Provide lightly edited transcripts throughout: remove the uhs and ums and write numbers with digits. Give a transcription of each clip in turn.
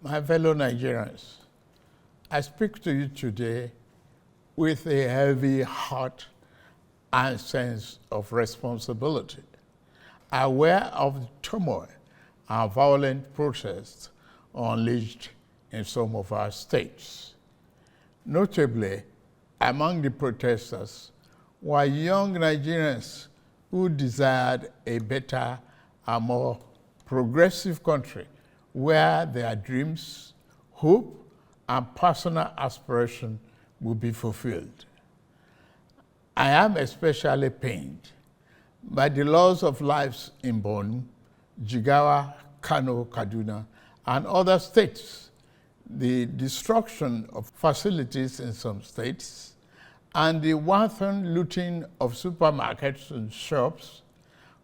My fellow Nigerians, I speak to you today with a heavy heart and sense of responsibility, aware of the turmoil and violent protests unleashed in some of our states. Notably, among the protesters were young Nigerians who desired a better and more progressive country where their dreams, hope, and personal aspiration will be fulfilled. I am especially pained by the loss of lives in Borno, Jigawa, Kano, Kaduna, and other states, the destruction of facilities in some states, and the wanton looting of supermarkets and shops,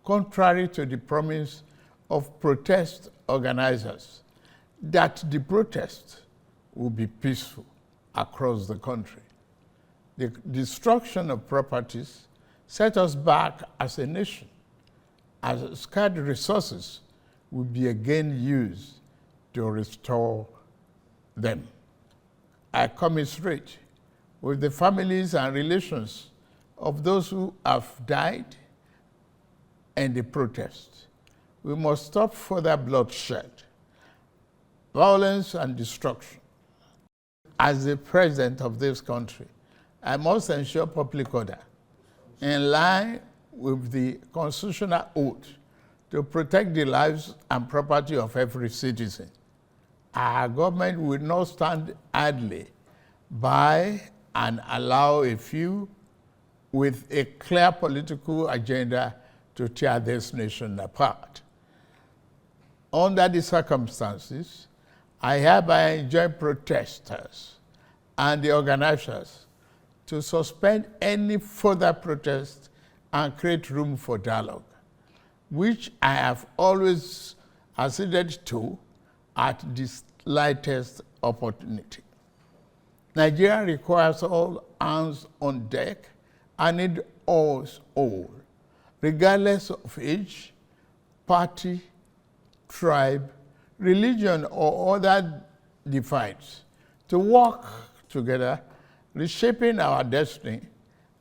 contrary to the promise of protest organizers that the protest will be peaceful across the country. The destruction of properties set us back as a nation, as scarce resources will be again used to restore them. I commiserate with the families and relations of those who have died in the protest. We must stop further bloodshed, violence, and destruction. As the president of this country, I must ensure public order in line with the constitutional oath to protect the lives and property of every citizen. Our government will not stand idly by and allow a few with a clear political agenda to tear this nation apart. Under the circumstances, I hereby enjoin protesters and the organizers to suspend any further protest and create room for dialogue, which I have always acceded to at the slightest opportunity. Nigeria requires all hands on deck and need us all, regardless of age, party, tribe, religion, or other divides, to work together, reshaping our destiny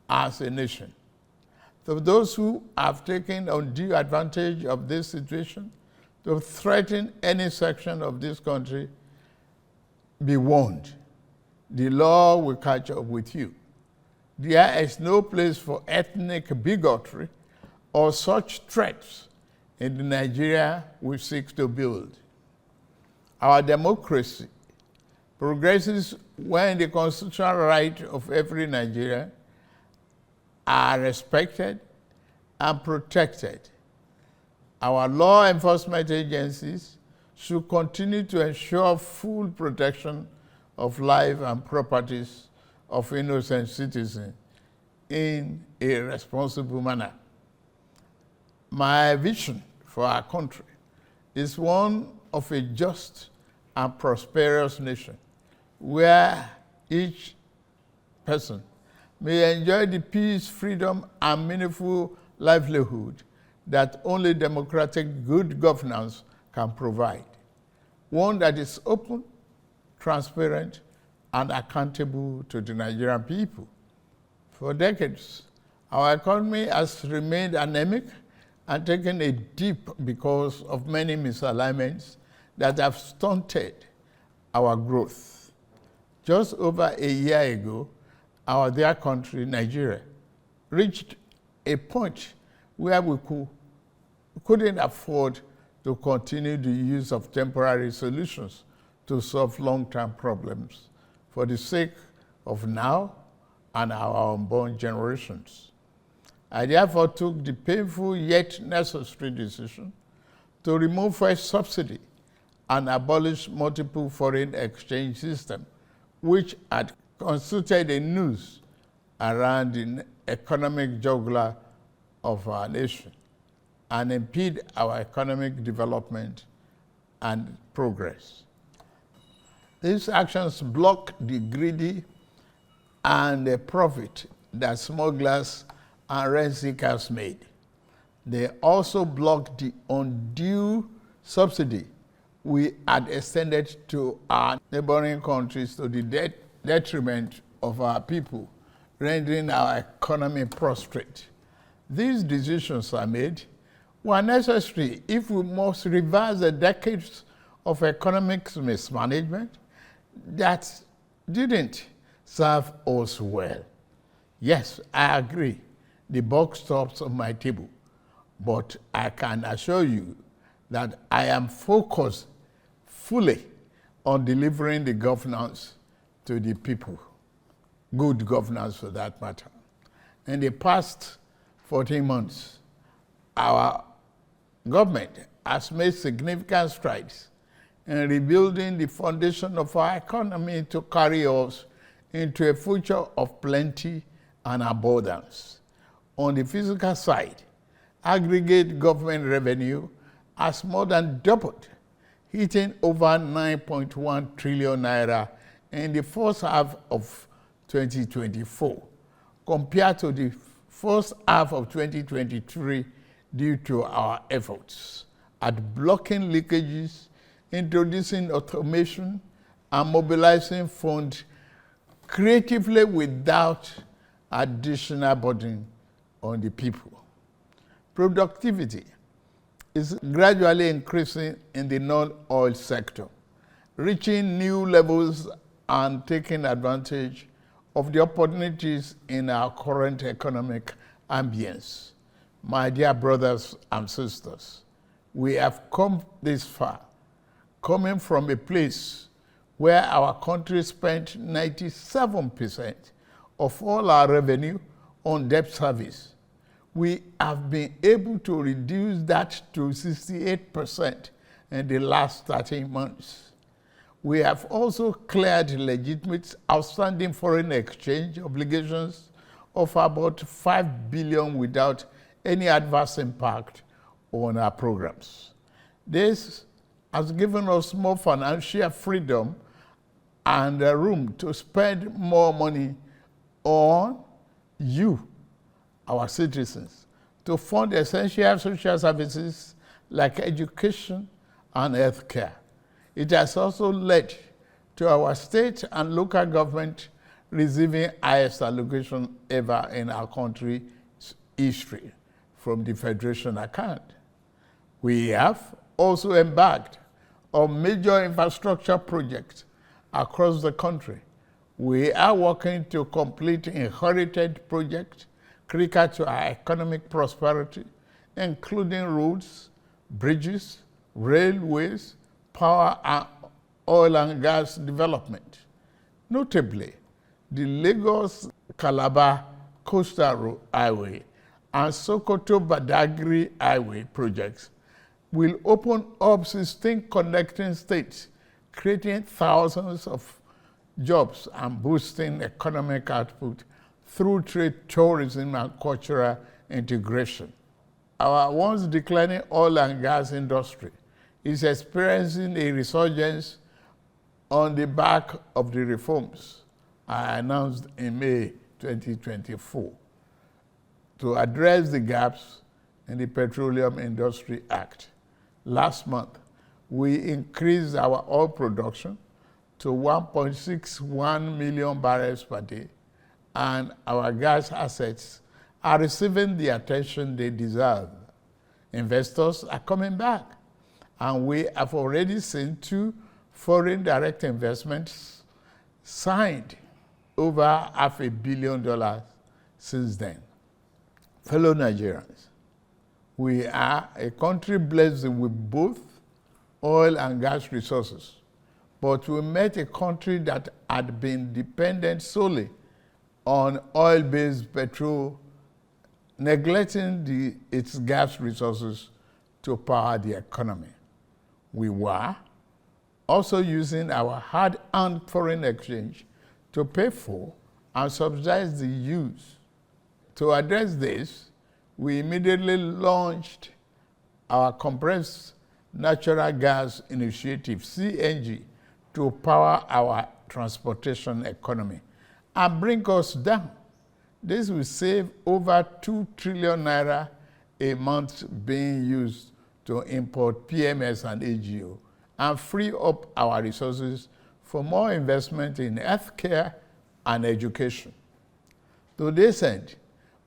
as a nation. To those who have taken undue advantage of this situation to threaten any section of this country, be warned. The law will catch up with you. There is no place for ethnic bigotry or such threats in the Nigeria we seek to build. Our democracy progresses when the constitutional rights of every Nigerian are respected and protected. Our law enforcement agencies should continue to ensure full protection of life and properties of innocent citizens in a responsible manner. My vision for our country is one of a just and prosperous nation where each person may enjoy the peace, freedom, and meaningful livelihood that only democratic good governance can provide. One that is open, transparent, and accountable to the Nigerian people. For decades, our economy has remained anemic and taken a dip because of many misalignments that have stunted our growth. Just over a year ago, our dear country, Nigeria, reached a point where we couldn't afford to continue the use of temporary solutions to solve long-term problems for the sake of now and our unborn generations. I therefore took the painful yet necessary decision to remove fuel subsidy and abolish multiple foreign exchange systems, which had constituted a noose around the economic jugular of our nation and impede our economic development and progress. These actions block the greedy and the profit that smugglers and rent seekers made. They also block the undue subsidy we had extended to our neighboring countries to the detriment of our people, rendering our economy prostrate. These decisions are made were necessary if we must reverse the decades of economic mismanagement that didn't serve us well. Yes, I agree, the buck stops on my table, but I can assure you that I am focused fully on delivering the governance to the people, good governance for that matter. In the past 14 months, our government has made significant strides in rebuilding the foundation of our economy to carry us into a future of plenty and abundance. On the physical side, aggregate government revenue has more than doubled, hitting over 9.1 trillion naira in the first half of 2024, compared to the first half of 2023, due to our efforts at blocking leakages, introducing automation, and mobilizing funds creatively without additional burden on the people. Productivity is gradually increasing in the non-oil sector, reaching new levels and taking advantage of the opportunities in our current economic ambience. My dear brothers and sisters, we have come this far, coming from a place where our country spent 97% of all our revenue on debt service. We have been able to reduce that to 68% in the last 13 months. We have also cleared legitimate outstanding foreign exchange obligations of about 5 billion without any adverse impact on our programs. This has given us more financial freedom and room to spend more money on you, our citizens, to fund essential social services like education and healthcare. It has also led to our state and local government receiving highest allocation ever in our country's history from the Federation account. We have also embarked on major infrastructure projects across the country. We are working to complete inherited projects critical to our economic prosperity, including roads, bridges, railways, power, and oil and gas development. Notably, the Lagos-Calabar Coastal Highway and Sokoto-Badagry Highway projects will open up 16 connecting states, creating thousands of jobs and boosting economic output through trade, tourism, and cultural integration. Our once declining oil and gas industry is experiencing a resurgence on the back of the reforms I announced in May 2024 to address the gaps in the Petroleum Industry Act. Last month, we increased our oil production to 1.61 million barrels per day, and our gas assets are receiving the attention they deserve. Investors are coming back, and we have already seen 2 foreign direct investments signed, over $500 million since then. Fellow Nigerians, we are a country blessed with both oil and gas resources, but we met a country that had been dependent solely on oil-based petrol, neglecting its gas resources to power the economy. We were also using our hard-earned foreign exchange to pay for and subsidize the use. To address this, we immediately launched our compressed natural gas initiative, CNG, to power our transportation economy and bring us down. This will save over 2 trillion naira a month being used to import PMS and AGO and free up our resources for more investment in healthcare and education. To this end,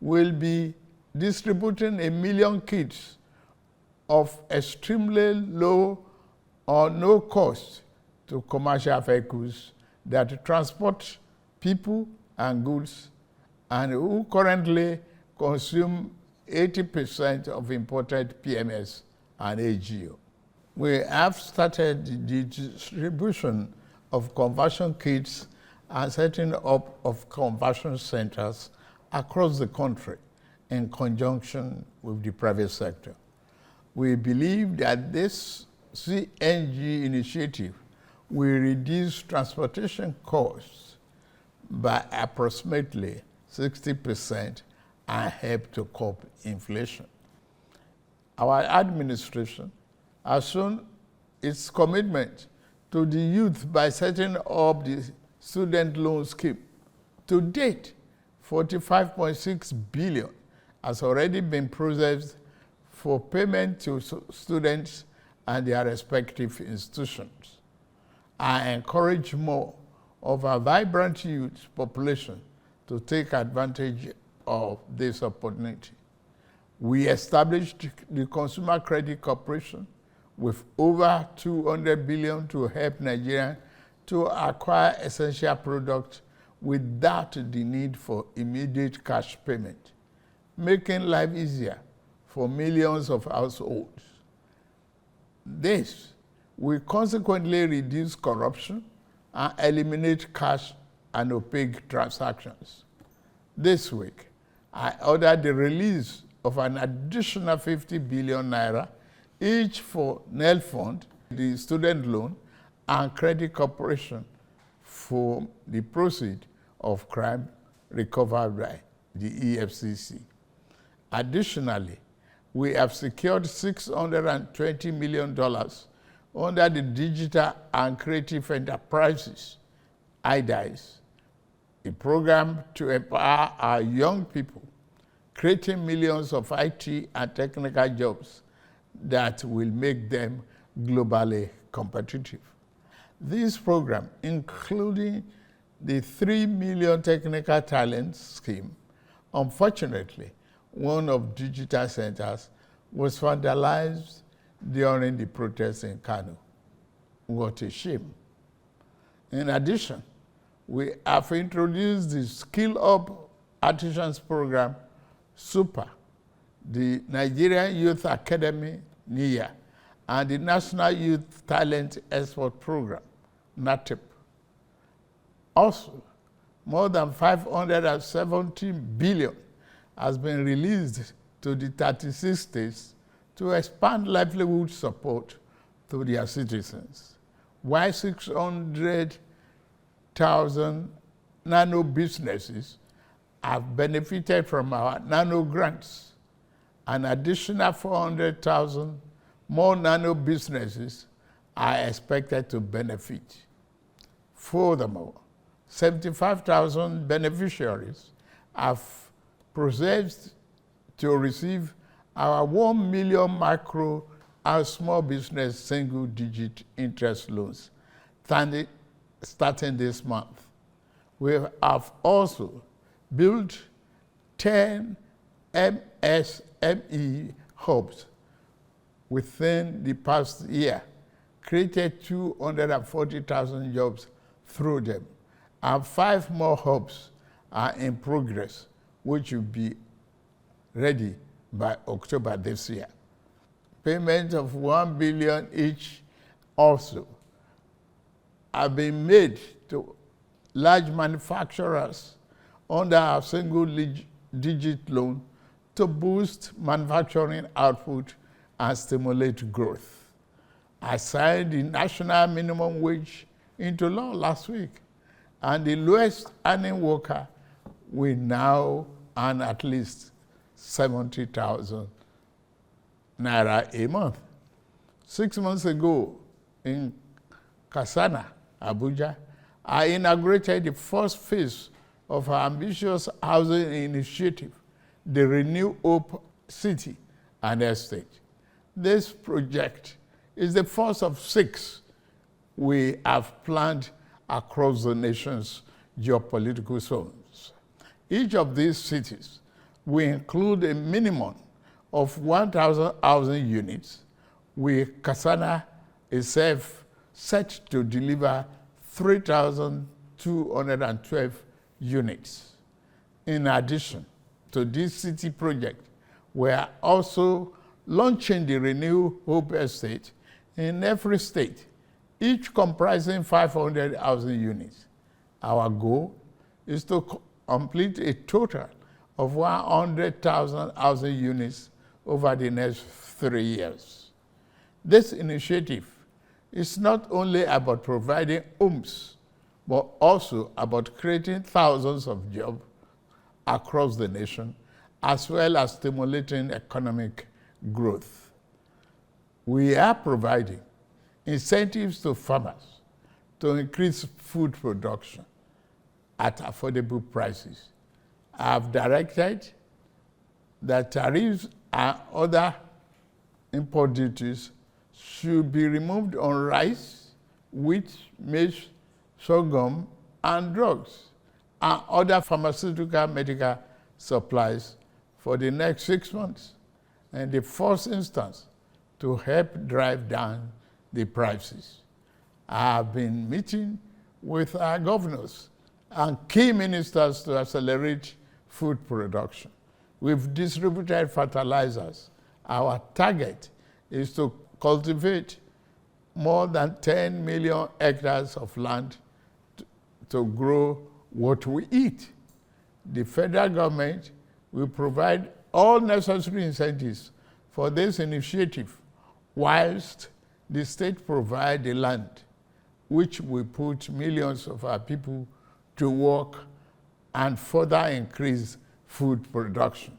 we'll be distributing 1 million kits of extremely low or no cost to commercial vehicles that transport people and goods and who currently consume 80% of imported PMS and AGO. We have started the distribution of conversion kits and setting up of conversion centers across the country in conjunction with the private sector. We believe that this CNG initiative will reduce transportation costs by approximately 60% and help to curb inflation. Our administration has shown its commitment to the youth by setting up the student loan scheme. To date, 45.6 billion has already been processed for payment to students and their respective institutions. I encourage more of our vibrant youth population to take advantage of this opportunity. We established the Consumer Credit Corporation with over 200 billion to help Nigerians to acquire essential products without the need for immediate cash payment, making life easier for millions of households. This will consequently reduce corruption and eliminate cash and opaque transactions. This week, I ordered the release of an additional 50 billion naira, each for NEL Fund, the student loan, and Credit Corporation for the proceeds of crime recovered by the EFCC. Additionally, we have secured $620 million under the Digital and Creative Enterprises, IDICE, a program to empower our young people, creating millions of IT and technical jobs that will make them globally competitive. This program, including the 3 million technical talent scheme, unfortunately, one of digital centers was vandalized during the protests in Kano. What a shame. In addition, we have introduced the Skill Up Artisans Program, SUPER, the Nigerian Youth Academy, NIA, and the National Youth Talent Export Program, NATEP. Also, more than 570 billion has been released to the 36 states to expand livelihood support to their citizens, while 600,000 nano businesses have benefited from our nano grants. An additional 400,000 more nano businesses are expected to benefit. Furthermore, 75,000 beneficiaries have processed to receive our 1 million micro and small business single-digit interest loans starting this month. We have also built 10 MSME hubs within the past year, created 240,000 jobs through them, and 5 more hubs are in progress, which will be ready by October this year. Payment of 1 billion each also have been made to large manufacturers under our single-digit loan to boost manufacturing output and stimulate growth. I signed the national minimum wage into law last week, and the lowest earning worker will now earn at least 70,000 naira a month. 6 months ago in Kasana, Abuja, I inaugurated the first phase of our ambitious housing initiative, the Renew Hope City and Estate. This project is the first of 6 we have planned across the nation's geopolitical zones. Each of these cities will include a minimum of 1,000 housing units, with Kasana itself set to deliver 3,212 units. In addition to this city project, we are also launching the Renew Hope Estate in every state, each comprising 500 housing units. Our goal is to complete a total of 100,000 housing units over the next 3 years. This initiative is not only about providing homes, but also about creating thousands of jobs across the nation, as well as stimulating economic growth. We are providing incentives to farmers to increase food production at affordable prices. I have directed that tariffs and other import duties should be removed on rice, wheat, maize, sorghum, and drugs, and other pharmaceutical medical supplies for the next 6 months, in the first instance, to help drive down the prices. I have been meeting with our governors and key ministers to accelerate food production. We've distributed fertilizers. Our target is to cultivate more than 10 million hectares of land to grow what we eat. The federal government will provide all necessary incentives for this initiative, whilst the state provide the land, which will put millions of our people to work and further increase food production.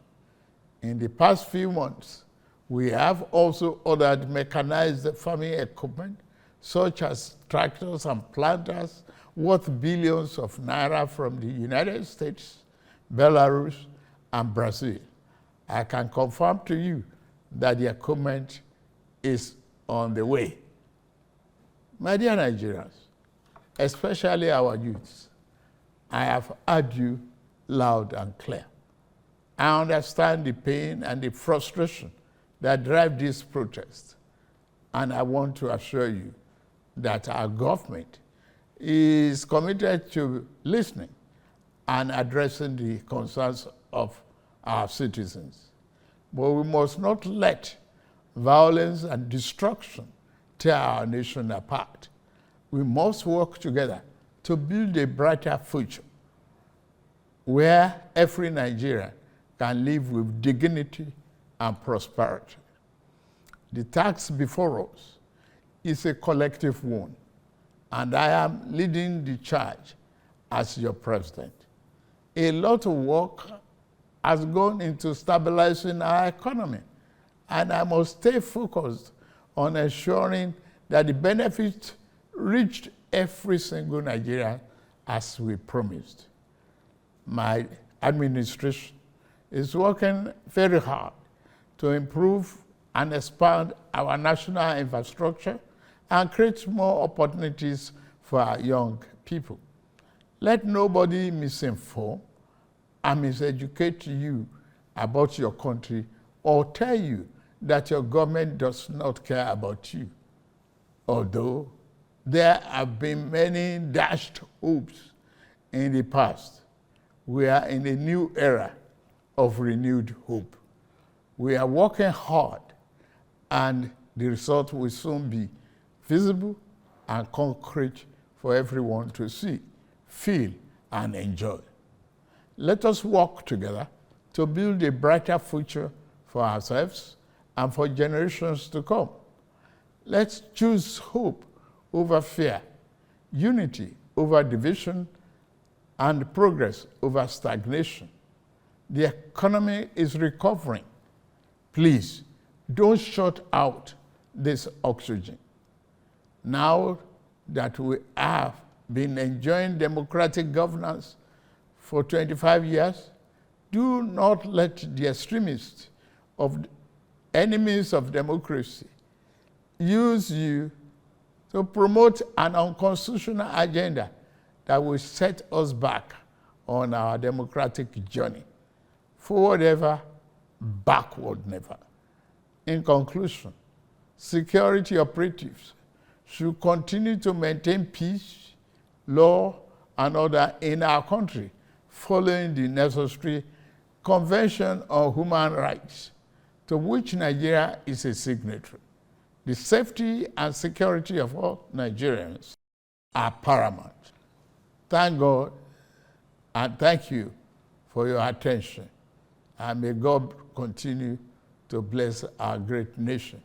In the past few months, we have also ordered mechanized farming equipment, such as tractors and planters, worth billions of naira from the United States, Belarus, and Brazil. I can confirm to you that the equipment is on the way. My dear Nigerians, especially our youths, I have heard you loud and clear. I understand the pain and the frustration that drive this protest, and I want to assure you that our government is committed to listening and addressing the concerns of our citizens. But we must not let violence and destruction tear our nation apart. We must work together to build a brighter future where every Nigerian can live with dignity and prosperity. The task before us is a collective one, and I am leading the charge as your president. A lot of work has gone into stabilizing our economy, and I must stay focused on ensuring that the benefits reached every single Nigerian as we promised. My administration is working very hard to improve and expand our national infrastructure and create more opportunities for our young people. Let nobody misinform and miseducate you about your country or tell you that your government does not care about you. Although there have been many dashed hopes in the past, we are in a new era of renewed hope. We are working hard, and the result will soon be visible and concrete for everyone to see, feel, and enjoy. Let us work together to build a brighter future for ourselves and for generations to come. Let's choose hope over fear, unity over division, and progress over stagnation. The economy is recovering. Please, don't shut out this oxygen. Now that we have been enjoying democratic governance for 25 years, do not let the extremists of enemies of democracy use you to promote an unconstitutional agenda that will set us back on our democratic journey. Forward ever, backward never. In conclusion, security operatives should continue to maintain peace, law, and order in our country, following the necessary Convention on Human Rights, to which Nigeria is a signatory. The safety and security of all Nigerians are paramount. Thank God and thank you for your attention. And may God continue to bless our great nation.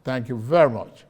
Thank you very much.